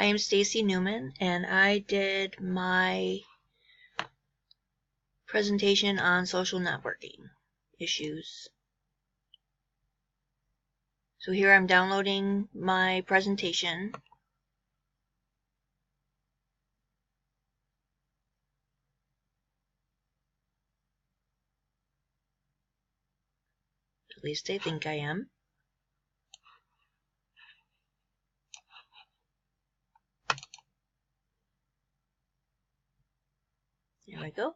I am Stacy Newman, and I did my presentation on social networking issues. So here I'm downloading my presentation. At least I think I am. There we go.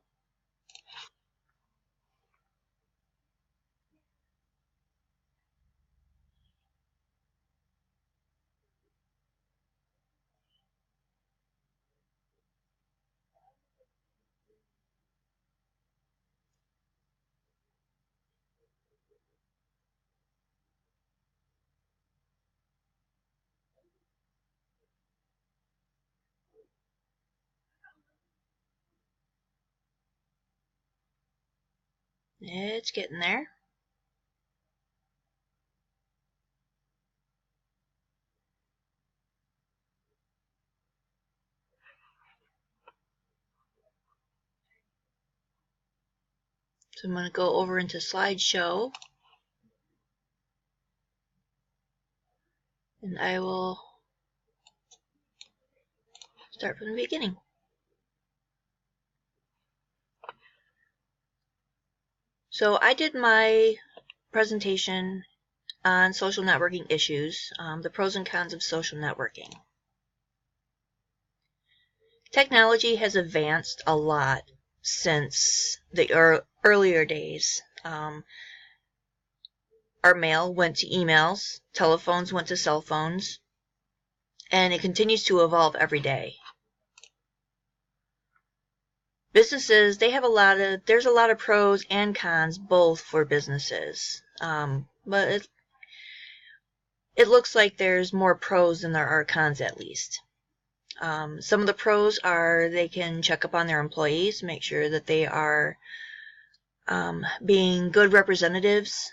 It's getting there. So I'm going to go over into slideshow. And I will start from the beginning. So I did my presentation on social networking issues, the pros and cons of social networking. Technology has advanced a lot since the earlier days. Our mail went to emails, telephones went to cell phones, and it continues to evolve every day. Businesses, there's a lot of pros and cons both for businesses, but it looks like there's more pros than there are cons, at least. Some of the pros are they can check up on their employees, make sure that they are being good representatives.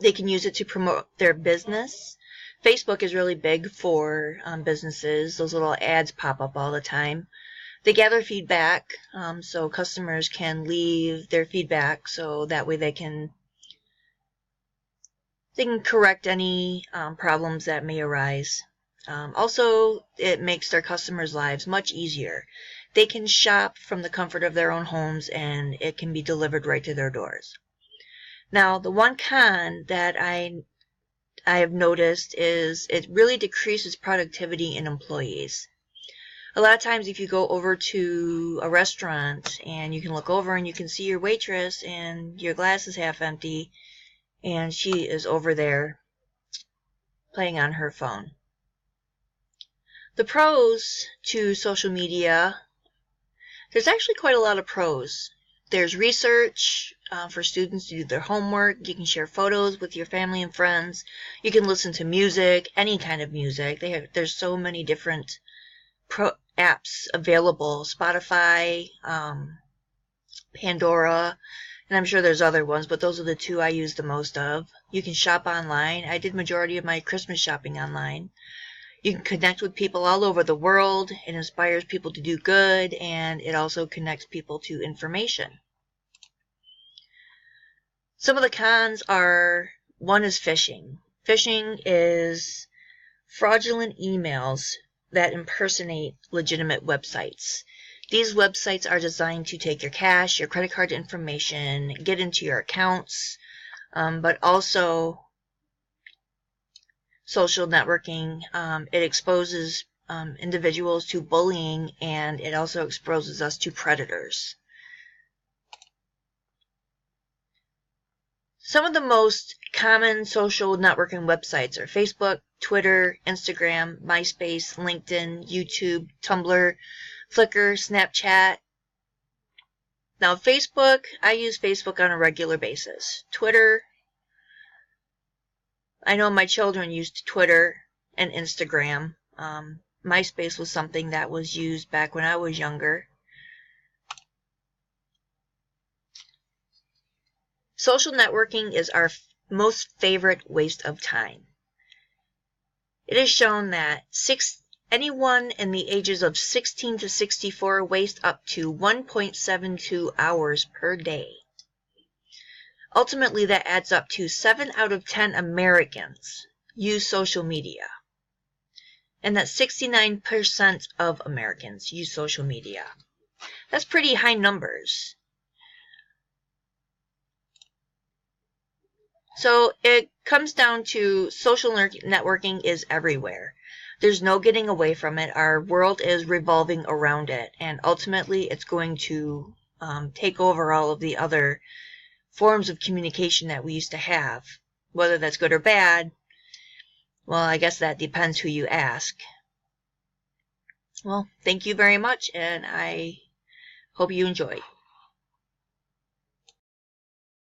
They can use it to promote their business. Facebook is really big for businesses. Those little ads pop up all the time. They gather feedback, so customers can leave their feedback, so that way they can correct any problems that may arise. Also, it makes their customers' lives much easier. They can shop from the comfort of their own homes, and it can be delivered right to their doors. Now, the one con that I have noticed is it really decreases productivity in employees. A lot of times if you go over to a restaurant and you can look over and you can see your waitress and your glass is half empty and she is over there playing on her phone. The pros to social media, there's actually quite a lot of pros. There's research for students to do their homework. You can share photos with your family and friends. You can listen to music, any kind of music. There's so many different apps available. Spotify, Pandora, and I'm sure there's other ones, but those are the two I use the most of. You can shop online. I did majority of my Christmas shopping online. You can connect with people all over the world. It inspires people to do good, and it also connects people to information. Some of the cons are, one is phishing. Phishing is fraudulent emails that impersonate legitimate websites. These websites are designed to take your cash, your credit card information, get into your accounts, but also social networking. It exposes individuals to bullying, and it also exposes us to predators. Some of the most common social networking websites are Facebook, Twitter, Instagram, MySpace, LinkedIn, YouTube, Tumblr, Flickr, Snapchat. Now, Facebook, I use Facebook on a regular basis. Twitter, I know my children used Twitter and Instagram. MySpace was something that was used back when I was younger. Social networking is our most favorite waste of time. It is shown that anyone in the ages of 16 to 64 waste up to 1.72 hours per day. Ultimately, that adds up to 7 out of 10 Americans use social media. And that 69% of Americans use social media. That's pretty high numbers. So it comes down to social networking is everywhere. There's no getting away from it. Our world is revolving around it. And ultimately, it's going to take over all of the other forms of communication that we used to have. Whether that's good or bad, well, I guess that depends who you ask. Well, thank you very much, and I hope you enjoyed.